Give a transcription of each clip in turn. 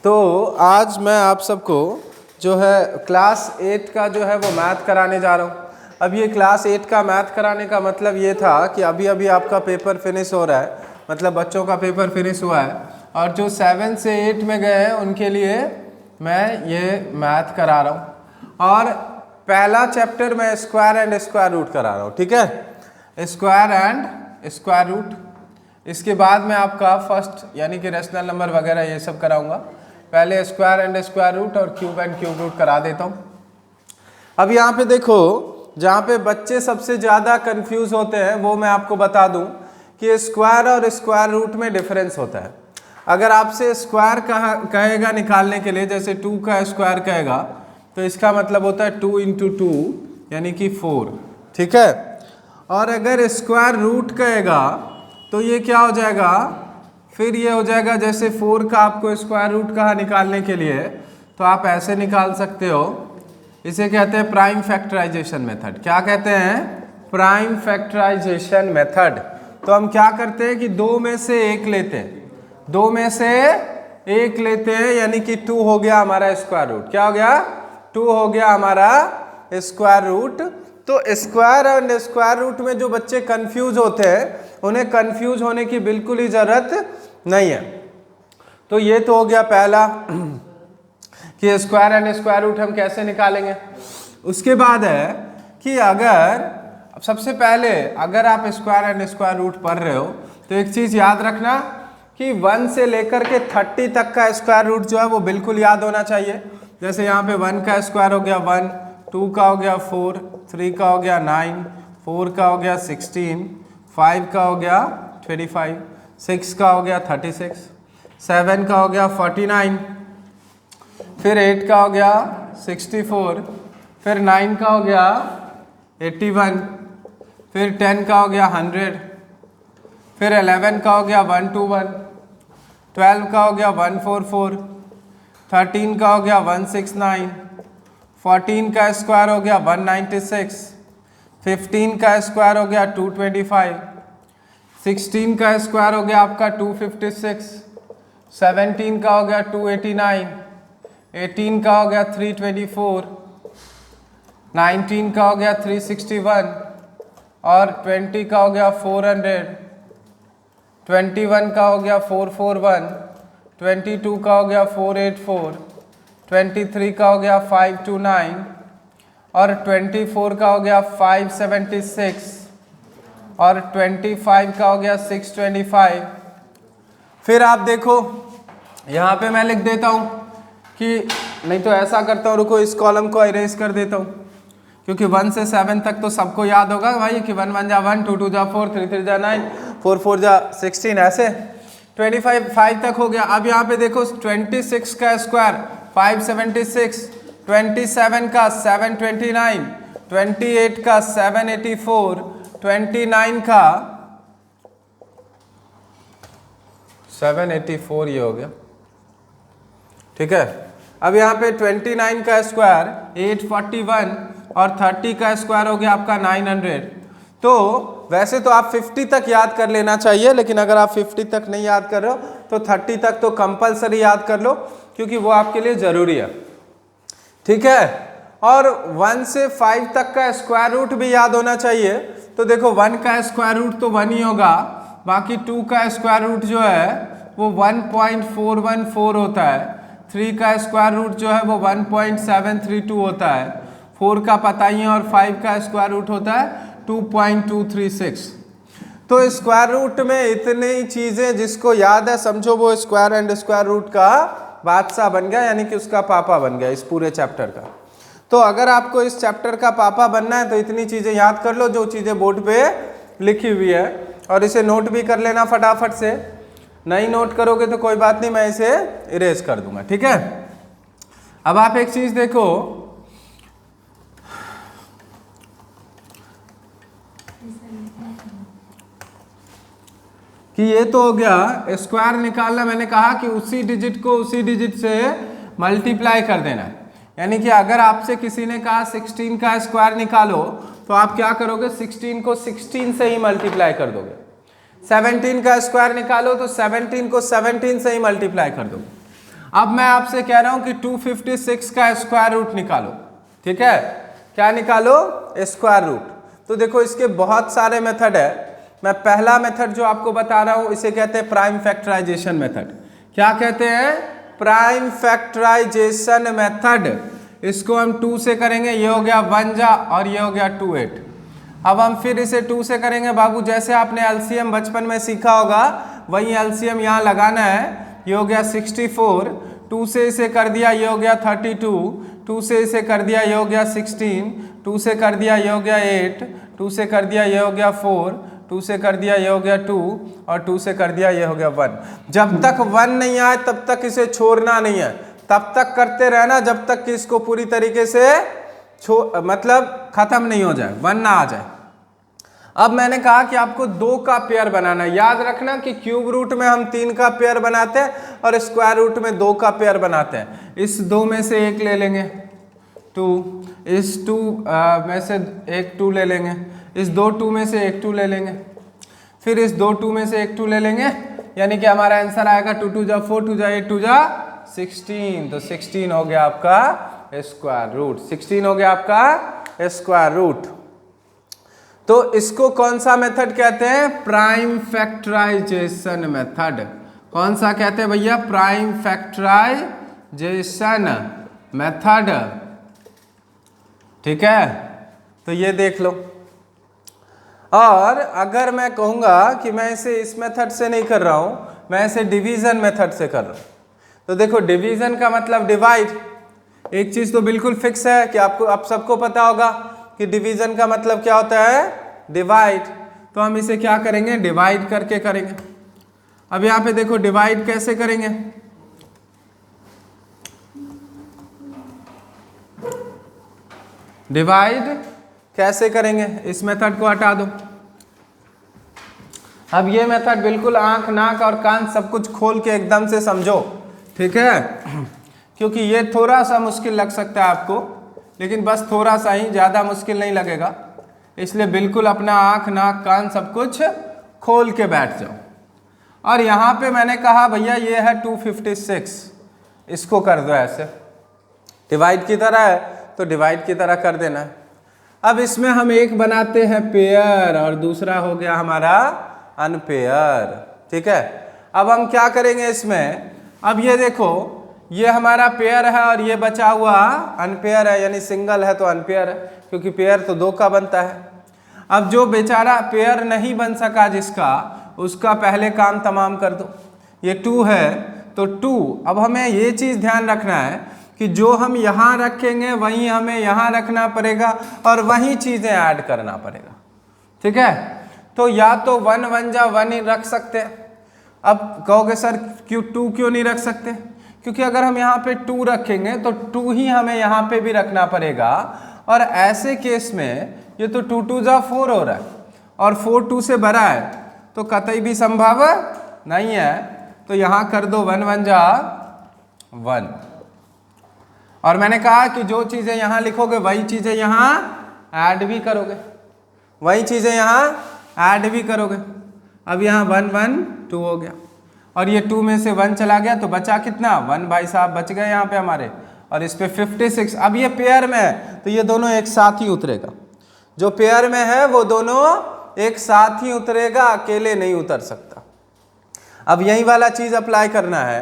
तो आज मैं आप सबको जो है क्लास 8 का जो है वो मैथ कराने जा रहा हूँ। अब ये क्लास 8 का मैथ कराने का मतलब ये था कि अभी अभी आपका पेपर फिनिश हो रहा है, मतलब बच्चों का पेपर फिनिश हुआ है, और जो 7 से 8 में गए हैं उनके लिए मैं ये मैथ करा रहा हूँ। और पहला चैप्टर मैं स्क्वायर एंड स्क्वायर रूट करा रहा हूँ, ठीक है, स्क्वायर एंड स्क्वायर रूट। इसके बाद मैं आपका फर्स्ट यानी कि रेशनल नंबर वगैरह ये सब कराऊंगा। पहले स्क्वायर एंड स्क्वायर रूट और क्यूब एंड क्यूब रूट करा देता हूँ। अब यहाँ पे देखो, जहाँ पे बच्चे सबसे ज़्यादा कंफ्यूज होते हैं वो मैं आपको बता दूँ कि स्क्वायर और स्क्वायर रूट में डिफरेंस होता है। अगर आपसे स्क्वायर कहेगा निकालने के लिए, जैसे 2 का स्क्वायर कहेगा तो इसका मतलब होता है 2 इंटू 2 यानी कि 4, ठीक है। और अगर स्क्वायर रूट कहेगा तो ये क्या हो जाएगा, फिर ये हो जाएगा जैसे 4 का आपको स्क्वायर रूट कहा निकालने के लिए तो आप ऐसे निकाल सकते हो। इसे कहते हैं प्राइम फैक्टराइजेशन मेथड। क्या कहते हैं? Prime factorization method. तो हम क्या करते हैं कि 2 में से 1 लेते हैं, 2 में से 1 लेते हैं, यानी कि 2 हो गया हमारा स्क्वायर रूट। क्या हो गया? 2 हो गया हमारा स्क्वायर रूट। तो स्क्वायर एंड स्क्वायर रूट में जो बच्चे कंफ्यूज होते हैं उन्हें कंफ्यूज होने की बिल्कुल ही जरूरत नहीं है। तो ये तो हो गया पहला कि स्क्वायर एंड स्क्वायर रूट हम कैसे निकालेंगे। उसके बाद है कि अगर सबसे पहले अगर आप स्क्वायर एंड स्क्वायर रूट पढ़ रहे हो तो एक चीज याद रखना कि 1 से लेकर के 30 तक का स्क्वायर रूट जो है वो बिल्कुल याद होना चाहिए। जैसे यहाँ पे 1 का स्क्वायर हो गया 1, 2 का हो गया 4, 3 का हो गया 9, 4 का हो गया 16, 5 का हो गया 25, 6 का हो गया 36, 7 का हो गया 49, फिर 8 का हो गया 64, फिर 9 का हो गया 81, फिर 10 का हो गया 100, फिर 11 का हो गया 121, 12 का हो गया 144, 13 का हो गया 169, 14 का स्क्वायर हो गया 196, 15 का स्क्वायर हो गया 225, 16 का स्क्वायर हो गया आपका 256, 17 का हो गया 289, 18 का हो गया 324, 19 का हो गया 361 और 20 का हो गया 400, 21 का हो गया 441, 22 का हो गया 484, 23 का हो गया 529 और 24 का हो गया 576 और 25 का हो गया 625। फिर आप देखो यहाँ पे मैं लिख देता हूँ कि नहीं तो ऐसा करता हूँ, रुको इस कॉलम को इरेज कर देता हूँ, क्योंकि 1 से 7 तक तो सबको याद होगा भाई कि 1 1 जा 1, 2 2 जा 4, 3 3 जा 9, 4 4 जा 16, ऐसे 25 5 तक हो गया। अब यहाँ पे देखो 26 का स्क्वायर 576, 27 का 729, 28 का 784, 29 का 784, ये हो गया, ठीक है। अब यहाँ पे 29 का स्क्वायर 841 और 30 का स्क्वायर हो गया आपका 900। तो वैसे तो आप 50 तक याद कर लेना चाहिए, लेकिन अगर आप 50 तक नहीं याद कर रहे हो तो 30 तक तो कंपलसरी याद कर लो, क्योंकि वो आपके लिए जरूरी है, ठीक है। और 1 से 5 तक का स्क्वायर रूट भी याद होना चाहिए। तो देखो 1 का स्क्वायर रूट तो 1 ही होगा, बाकी 2 का स्क्वायर रूट जो है वो 1.414 होता है, 3 का स्क्वायर रूट जो है वो 1.732 होता है, 4 का पता ही है, और 5 का स्क्वायर रूट होता है 2.236। तो स्क्वायर रूट में इतनी चीजें जिसको याद है समझो वो स्क्वायर एंड स्क्वायर रूट का बादशाह बन गया, यानी कि उसका पापा बन गया इस पूरे चैप्टर का। तो अगर आपको इस चैप्टर का पापा बनना है तो इतनी चीजें याद कर लो जो चीजें बोर्ड पे लिखी हुई है, और इसे नोट भी कर लेना फटाफट से। नहीं नोट करोगे तो कोई बात नहीं, मैं इसे इरेज कर दूंगा, ठीक है। अब आप एक चीज देखो कि ये तो हो गया स्क्वायर निकालना, मैंने कहा कि उसी डिजिट को उसी डिजिट से मल्टीप्लाई कर देना है। यानी कि अगर आपसे किसी ने कहा 16 का स्क्वायर निकालो तो आप क्या करोगे, 16 को 16 से ही मल्टीप्लाई कर दोगे। 17 का स्क्वायर निकालो तो 17 को 17 से ही मल्टीप्लाई कर दोगे। अब मैं आपसे कह रहा हूं कि 256 का स्क्वायर रूट निकालो, ठीक है, क्या निकालो, स्क्वायर रूट। तो देखो इसके बहुत सारे मेथड है, मैं पहला मेथड जो आपको बता रहा हूं इसे कहते हैं प्राइम फैक्टराइजेशन मेथड। क्या कहते हैं, प्राइम फैक्टराइजेशन मेथड। इसको हम 2 से करेंगे, ये हो गया 1 जा और ये हो गया 2 8। अब हम फिर इसे 2 से करेंगे बाबू, जैसे आपने एलसीएम बचपन में सीखा होगा वही एलसीएम यहाँ लगाना है। ये हो गया 64, 2 से इसे कर दिया ये हो गया 32, 2 से इसे कर दिया ये हो गया 16, 2 से कर दिया ये हो गया 8, 2 से कर दिया ये हो गया 4, 2 से कर दिया ये हो गया 2 और 2 से कर दिया ये हो गया 1। जब तक 1 नहीं आए तब तक इसे छोड़ना नहीं है, तब तक करते रहना जब तक कि इसको पूरी तरीके से मतलब खत्म नहीं हो जाए, 1 ना आ जाए। अब मैंने कहा कि आपको 2 का पेयर बनाना है। याद रखना कि क्यूब रूट में हम 3 का पेयर बनाते हैं और स्क्वायर रूट में 2 का पेयर बनाते हैं। इस 2 में से एक ले लेंगे 2, इस 2 में से एक 2 ले लेंगे, इस 2 2 में से एक 2 ले लेंगे, फिर इस 2 2 में से एक 2 ले लेंगे, यानी कि हमारा आंसर आएगा 2 2 जा 4, 2 जा 8, 2 जा 16। तो 16 हो गया आपका स्क्वायर रूट, 16 हो गया आपका स्क्वायर रूट। तो इसको कौन सा मेथड कहते हैं, प्राइम फैक्टराइजेशन मेथड। कौन सा कहते हैं भैया, प्राइम फैक्टराइजेशन मेथड, ठीक है। तो ये देख लो। और अगर मैं कहूंगा कि मैं इसे इस मेथड से नहीं कर रहा हूं, मैं इसे डिवीजन मेथड से कर रहा हूं, तो देखो डिवीजन का मतलब डिवाइड। एक चीज तो बिल्कुल फिक्स है कि आपको आप सबको पता होगा कि डिवीजन का मतलब क्या होता है, डिवाइड। तो हम इसे क्या करेंगे, डिवाइड करके करेंगे। अब यहां पे देखो डिवाइड कैसे करेंगे, डिवाइड कैसे करेंगे, इस मेथड को हटा दो। अब ये मेथड बिल्कुल आंख नाक और कान सब कुछ खोल के एकदम से समझो, ठीक है, क्योंकि ये थोड़ा सा मुश्किल लग सकता है आपको, लेकिन बस थोड़ा सा ही, ज़्यादा मुश्किल नहीं लगेगा। इसलिए बिल्कुल अपना आंख नाक कान सब कुछ खोल के बैठ जाओ। और यहाँ पे मैंने कहा भैया ये है 256, इसको कर दो ऐसे, डिवाइड की तरह है तो डिवाइड की तरह कर देना है। अब इसमें हम एक बनाते हैं पेयर और दूसरा हो गया हमारा अनपेयर, ठीक है। अब हम क्या करेंगे इसमें, अब ये देखो ये हमारा पेयर है और ये बचा हुआ अनपेयर है, यानी सिंगल है तो अनपेयर है, क्योंकि पेयर तो 2 का बनता है। अब जो बेचारा पेयर नहीं बन सका जिसका, उसका पहले काम तमाम कर दो। ये 2 है तो 2। अब हमें ये चीज़ ध्यान रखना है कि जो हम यहाँ रखेंगे वहीं हमें यहाँ रखना पड़ेगा और वहीं चीज़ें ऐड करना पड़ेगा, ठीक है। तो या तो 1 1 जा 1 ही रख सकते हैं। अब कहोगे सर क्यों 2 क्यों नहीं रख सकते, क्योंकि अगर हम यहाँ पे 2 रखेंगे तो 2 ही हमें यहाँ पे भी रखना पड़ेगा, और ऐसे केस में ये तो 2 2 जा 4 हो रहा है और 4 2 से बड़ा है, तो कतई भी संभव नहीं है। तो यहाँ कर दो 1 1 जा 1। और मैंने कहा कि जो चीज़ें यहाँ लिखोगे वही चीज़ें यहाँ ऐड भी करोगे, वही चीज़ें यहाँ ऐड भी करोगे। अब यहाँ 1 1 2 हो गया और ये 2 में से 1 चला गया तो बचा कितना, 1 भाई साहब बच गए यहाँ पे हमारे, और इस पे 56। अब ये पेयर में है तो ये दोनों एक साथ ही उतरेगा, जो पेयर में है वो दोनों एक साथ ही उतरेगा, अकेले नहीं उतर सकता। अब यही वाला चीज़ अप्लाई करना है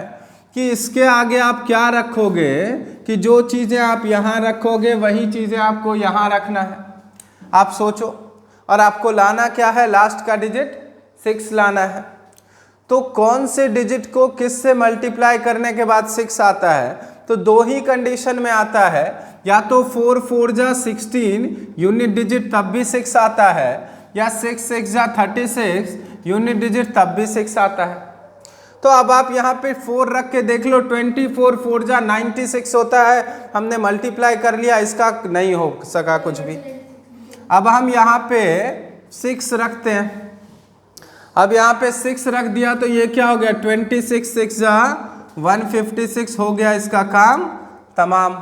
कि इसके आगे आप क्या रखोगे, कि जो चीज़ें आप यहाँ रखोगे वही चीज़ें आपको यहाँ रखना है। आप सोचो, और आपको लाना क्या है, लास्ट का डिजिट 6 लाना है। तो कौन से डिजिट को किस से मल्टीप्लाई करने के बाद 6 आता है, तो 2 ही कंडीशन में आता है, या तो 4 4 जा 16 यूनिट डिजिट तब भी 6 आता है, या 6 6 जा 36 यूनिट डिजिट तब भी 6 आता है। तो अब आप यहाँ पे 4 रख के देख लो, 24 4 जा 96 होता है, हमने मल्टीप्लाई कर लिया, इसका नहीं हो सका कुछ भी। अब हम यहाँ पे 6 रखते हैं, अब यहाँ पे 6 रख दिया तो ये क्या हो गया, 26 6 जा 156 हो गया, इसका काम तमाम।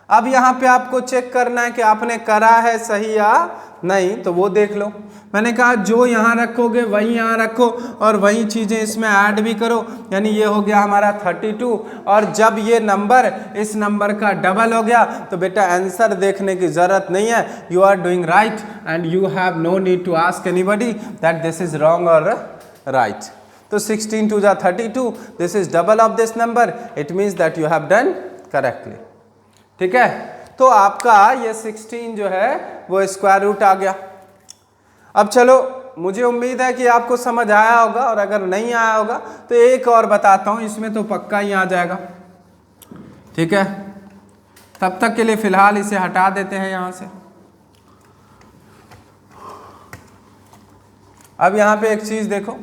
अब यहाँ पे आपको चेक करना है कि आपने करा है सही या नहीं तो वो देख लो। मैंने कहा जो यहाँ रखोगे वही यहाँ रखो और वही चीज़ें इसमें ऐड भी करो, यानी ये हो गया हमारा 32। और जब ये नंबर इस नंबर का डबल हो गया तो बेटा आंसर देखने की ज़रूरत नहीं है, you are doing right and you have no need to ask anybody that this is wrong और राइट। तो 16 2 जा 32, this is double of this number, it means that you have done correctly. ठीक है, तो आपका ये 16 जो है वो स्क्वायर रूट आ गया। अब चलो, मुझे उम्मीद है कि आपको समझ आया होगा, और अगर नहीं आया होगा तो एक और बताता हूं, इसमें तो पक्का ही आ जाएगा। ठीक है, तब तक के लिए फिलहाल इसे हटा देते हैं यहां से। अब यहां पे एक चीज देखो,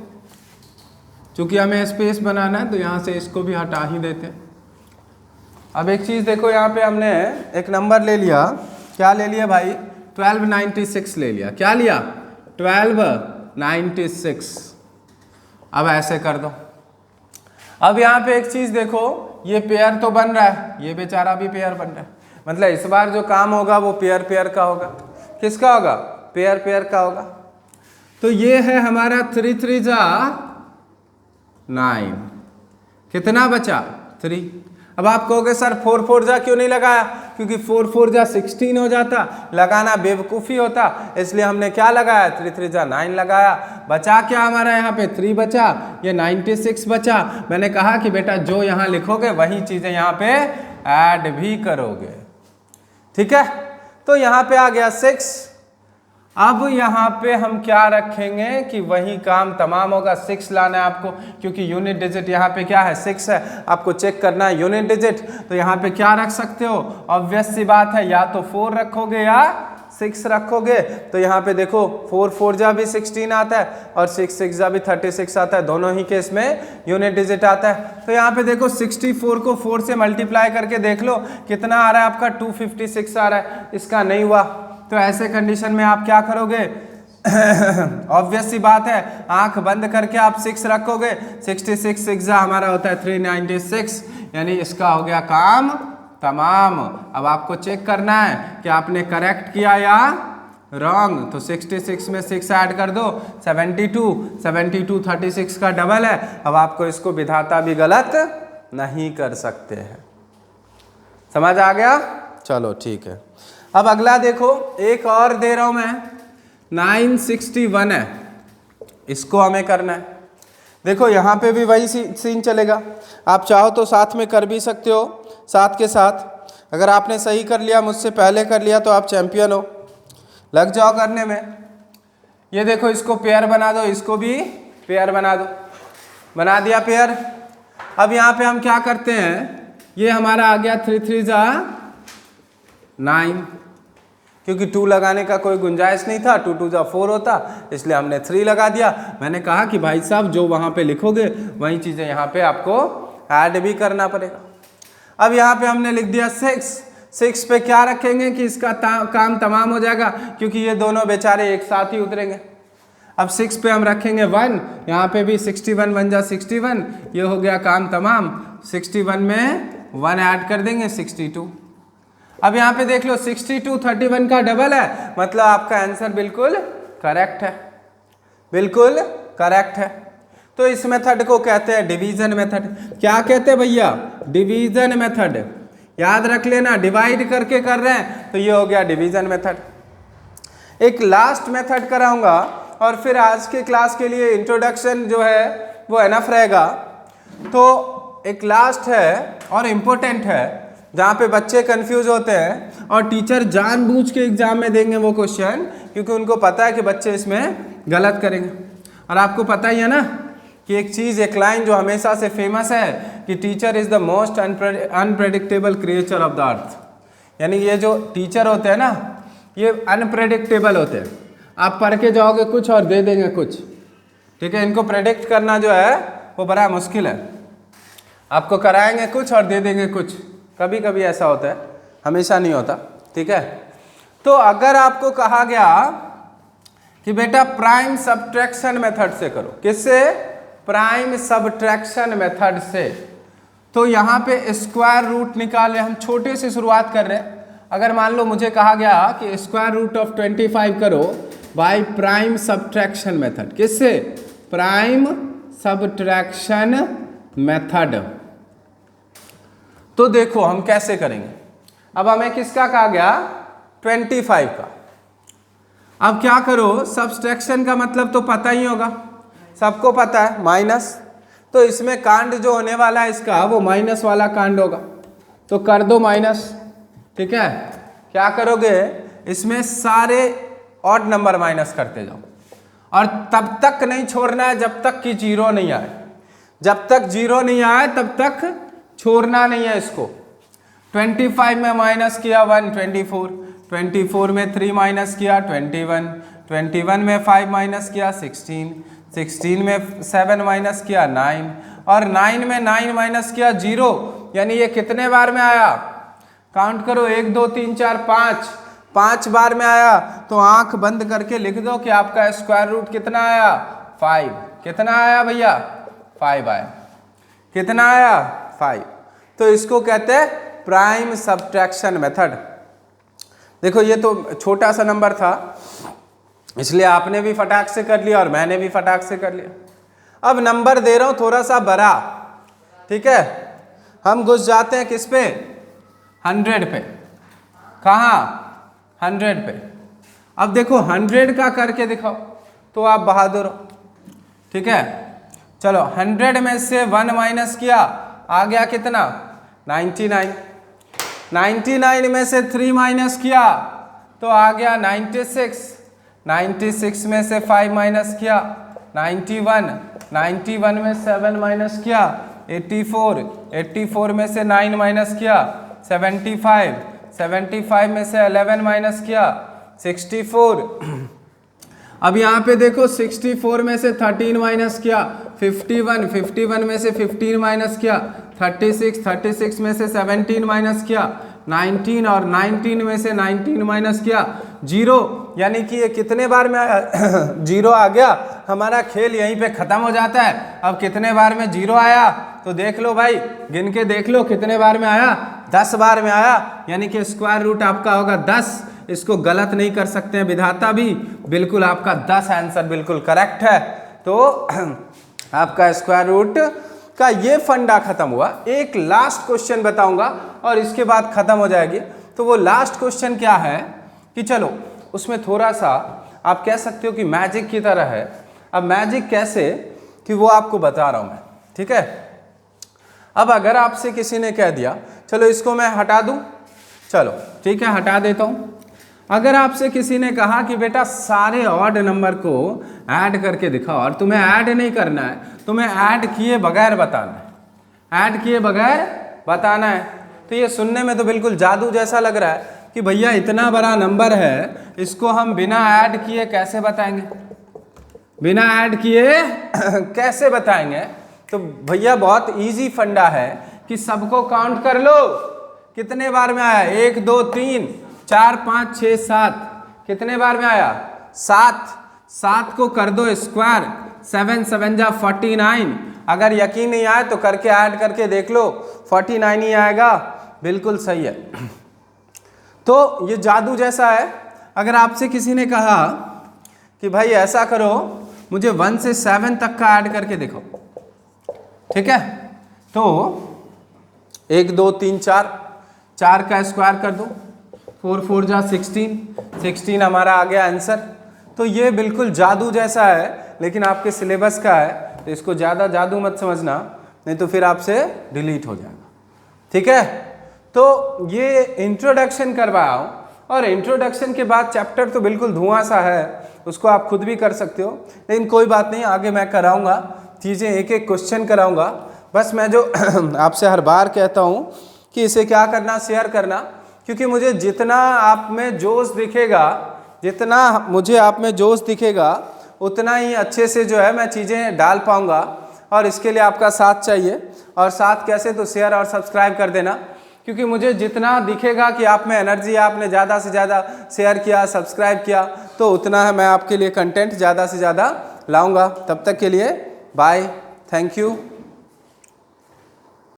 चूंकि हमें स्पेस बनाना है तो यहां से इसको भी हटा ही देते हैं। अब एक चीज देखो, यहाँ पे हमने एक नंबर ले लिया, क्या ले लिया भाई, 1296 ले लिया। क्या लिया, 1296। अब ऐसे कर दो। अब यहाँ पे एक चीज देखो, ये पेयर तो बन रहा है, ये बेचारा भी पेयर बन रहा है, मतलब इस बार जो काम होगा वो पेयर पेयर का होगा। किसका होगा, पेयर पेयर का होगा। तो ये है हमारा 3 3 जा 9, कितना बचा 3। अब आप कहोगे सर 4 4 जा क्यों नहीं लगाया, क्योंकि 4 4 जा 16 हो जाता, लगाना बेवकूफ़ी होता, इसलिए हमने क्या लगाया 3 3 जा 9 लगाया। बचा क्या हमारा यहाँ पे 3 बचा, ये 96 बचा। मैंने कहा कि बेटा जो यहाँ लिखोगे वही चीज़ें यहाँ पे ऐड भी करोगे। ठीक है, तो यहाँ पे आ गया 6। अब यहाँ पे हम क्या रखेंगे कि वही काम तमाम होगा, 6 लाना है आपको, क्योंकि यूनिट डिजिट यहाँ पे क्या है 6 है, आपको चेक करना है यूनिट डिजिट। तो यहाँ पे क्या रख सकते हो, ऑब्वियस सी बात है, या तो 4 रखोगे या 6 रखोगे। तो यहाँ पे देखो 4 4 जा भी 16 आता है और 6 6 जा भी 36 आता है, दोनों ही केस में यूनिट डिजिट आता है। तो यहाँ पे देखो 64 को 4 से मल्टीप्लाई करके देख लो कितना आ रहा है आपका, 256 आ रहा है। इसका नहीं हुआ तो ऐसे कंडीशन में आप क्या करोगे, ऑब्वियस सी बात है, आंख बंद करके आप 6 रखोगे। 66 6 जा हमारा होता है 396, यानी इसका हो गया काम तमाम। अब आपको चेक करना है कि आपने करेक्ट किया या रॉन्ग। तो 66 में 6 ऐड कर दो, 72 72 36 का डबल है। अब आपको इसको विधाता भी गलत नहीं कर सकते हैं। समझ आ गया, चलो ठीक है। अब अगला देखो, एक और दे रहा हूं मैं, 961 है, इसको हमें करना है। देखो यहाँ पे भी वही सीन चलेगा, आप चाहो तो साथ में कर भी सकते हो, साथ के साथ। अगर आपने सही कर लिया, मुझसे पहले कर लिया, तो आप चैंपियन हो, लग जाओ करने में। ये देखो, इसको पेयर बना दो, इसको भी पेयर बना दो, बना दिया पेयर। अब यहाँ पे हम क्या करते हैं, ये हमारा आ गया 3 3 जा 9, क्योंकि 2 लगाने का कोई गुंजाइश नहीं था, 2 2 जा 4 होता, इसलिए हमने 3 लगा दिया। मैंने कहा कि भाई साहब जो वहाँ पे लिखोगे वही चीज़ें यहाँ पे आपको ऐड भी करना पड़ेगा। अब यहाँ पे हमने लिख दिया 6 पे क्या रखेंगे कि इसका काम तमाम हो जाएगा, क्योंकि ये दोनों बेचारे एक साथ ही उतरेंगे। अब 6 पे हम रखेंगे 1, यहाँ पे भी 61 1 जा 61, ये हो गया काम तमाम। 61 में 1 ऐड कर देंगे 62। अब यहाँ पे देख लो 62 31 का डबल है, मतलब आपका आंसर बिल्कुल करेक्ट है, बिल्कुल करेक्ट है। तो इस मेथड को कहते हैं डिवीजन मेथड। क्या कहते हैं भैया, डिवीजन मेथड। याद रख लेना, डिवाइड करके कर रहे हैं तो ये हो गया डिवीजन मेथड। एक लास्ट मेथड कराऊंगा और फिर आज के क्लास के लिए इंट्रोडक्शन जो है वो एनफ रहेगा। तो एक लास्ट है और इम्पोर्टेंट है, जहाँ पे बच्चे कंफ्यूज होते हैं और टीचर जानबूझ के एग्जाम में देंगे वो क्वेश्चन, क्योंकि उनको पता है कि बच्चे इसमें गलत करेंगे। और आपको पता ही है ना कि एक चीज़, एक लाइन जो हमेशा से फेमस है कि teacher is the most unpredictable creature of the earth. यानी ये जो टीचर होते हैं ना, ये अनप्रेडिक्टेबल होते हैं। आप पढ़ के जाओगे कुछ और दे देंगे कुछ, ठीक है। इनको प्रेडिक्ट करना जो है वो बड़ा मुश्किल है। आपको कराएंगे कुछ और दे देंगे कुछ, कभी कभी ऐसा होता है, हमेशा नहीं होता, ठीक है। तो अगर आपको कहा गया कि बेटा प्राइम सब्ट्रैक्शन मेथड से करो, किससे, प्राइम सब्ट्रैक्शन मेथड से, तो यहाँ पे स्क्वायर रूट निकाल रहे, हम छोटे से शुरुआत कर रहे हैं। अगर मान लो मुझे कहा गया कि स्क्वायर रूट ऑफ 25 करो बाय प्राइम सब्ट्रैक्शन मेथड, किससे? Prime subtraction method. तो देखो हम कैसे करेंगे। अब हमें किसका कहा गया? 25 का। अब क्या करो, सब्ट्रैक्शन का मतलब तो पता ही होगा, सबको पता है, माइनस। तो इसमें कांड जो होने वाला है इसका, वो माइनस वाला कांड होगा, तो कर दो माइनस। ठीक है, क्या करोगे, इसमें सारे ऑड नंबर माइनस करते जाओ, और तब तक नहीं छोड़ना है जब तक कि जीरो नहीं आए। जब तक जीरो नहीं आए तब तक छोड़ना नहीं है इसको। 25 में माइनस किया 1, 24, 24 में 3 माइनस किया 21, 21 में 5 माइनस किया 16, 16 में 7 माइनस किया 9, और 9 में 9 माइनस किया 0। यानी ये कितने बार में आया? काउंट करो, 1 2 3 4 5, 5 बार में आया। तो आंख बंद करके लिख दो कि आपका स्क्वायर रूट कितना आया? 5। कितना आया भैया? 5 आया। कितना आया? 5। तो इसको कहते हैं प्राइम सब्ट्रैक्शन मेथड। देखो ये तो छोटा सा नंबर था, इसलिए आपने भी फटाक से कर लिया और मैंने भी फटाक से कर लिया। अब नंबर दे रहा हूं थोड़ा सा बड़ा, ठीक है। हम घुस जाते हैं किस पे? 100 पे। कहाँ? 100 पे। अब देखो 100 का करके दिखाओ तो आप बहादुर हो, ठीक है। चलो 100 में से 1 माइनस किया, आ गया कितना? 99। 99 में से 3 माइनस किया तो आ गया 96। 96 में से 5 माइनस किया 91। 91 में 7 माइनस किया 84। 84 में से 9 माइनस किया 75। 75 में से 11 माइनस किया 64। अब यहाँ पे देखो 64 में से 13 माइनस किया 51। 51 में से 15 माइनस किया 36। 36 में से 17 माइनस किया 19, और 19 में से 19 माइनस किया 0। यानी कि ये कितने बार में आया? 0 आ गया। हमारा खेल यहीं पे खत्म हो जाता है। अब कितने बार में 0 आया तो देख लो भाई, गिन के देख लो कितने बार में आया? 10 बार में आया। यानी कि स्क्वायर रूट आपका होगा 10। इसको गलत नहीं कर सकते हैं विधाता भी, बिल्कुल आपका 10 आंसर बिल्कुल करेक्ट है। तो आपका स्क्वायर रूट का ये फंडा खत्म हुआ। एक लास्ट क्वेश्चन बताऊंगा और इसके बाद खत्म हो जाएगी। तो वो लास्ट क्वेश्चन क्या है कि चलो उसमें थोड़ा सा आप कह सकते हो कि मैजिक की तरह है। अब मैजिक कैसे कि वो आपको बता रहा हूं मैं, ठीक है। अब अगर आपसे किसी ने कह दिया चलो इसको मैं हटा दूं, चलो ठीक है हटा देता हूं। अगर आपसे किसी ने कहा कि बेटा सारे ऑड नंबर को ऐड करके दिखाओ, और तुम्हें ऐड नहीं करना है, तुम्हें ऐड किए बगैर बताना है, ऐड किए बगैर बताना है, तो ये सुनने में तो बिल्कुल जादू जैसा लग रहा है कि भैया इतना बड़ा नंबर है, इसको हम बिना ऐड किए कैसे बताएंगे? बिना ऐड किए कैसे बताएंगे? तो भैया बहुत इजी फंडा है कि सबको काउंट कर लो। कितने बार में आया? 1 2 3 4 5 6 7। कितने बार में आया? 7। 7 को कर दो स्क्वायर, 7 7 जा 49। अगर यकीन नहीं आए तो करके ऐड करके देख लो, 49 ही आएगा। बिल्कुल सही है। तो ये जादू जैसा है। अगर आपसे किसी ने कहा कि भाई ऐसा करो, मुझे 1 से 7 तक का ऐड करके देखो, ठीक है, तो 1 2 3 4, 4 का स्क्वायर कर दो, 4 4 जा 16, 16 हमारा आ गया आंसर। तो ये बिल्कुल जादू जैसा है, लेकिन आपके सिलेबस का है, तो इसको ज़्यादा जादू मत समझना, नहीं तो फिर आपसे डिलीट हो जाएगा, ठीक है। तो ये इंट्रोडक्शन करवाया हूँ, और इंट्रोडक्शन के बाद चैप्टर तो बिल्कुल धुआं सा है, उसको आप खुद भी कर सकते हो, लेकिन कोई बात नहीं, आगे मैं कराऊंगा चीज़ें, एक एक क्वेश्चन कराऊंगा। बस मैं जो आपसे हर बार कहता हूँ कि इसे क्या करना, शेयर करना, क्योंकि मुझे जितना आप में जोश दिखेगा, जितना मुझे आप में जोश दिखेगा, उतना ही अच्छे से जो है मैं चीज़ें डाल पाऊँगा। और इसके लिए आपका साथ चाहिए, और साथ कैसे, तो शेयर और सब्सक्राइब कर देना, क्योंकि मुझे जितना दिखेगा कि आप में एनर्जी, आपने ज़्यादा से ज़्यादा शेयर किया, सब्सक्राइब किया, तो उतना है मैं आपके लिए कंटेंट ज़्यादा से ज़्यादा लाऊंगा। तब तक के लिए बाय, थैंक यू।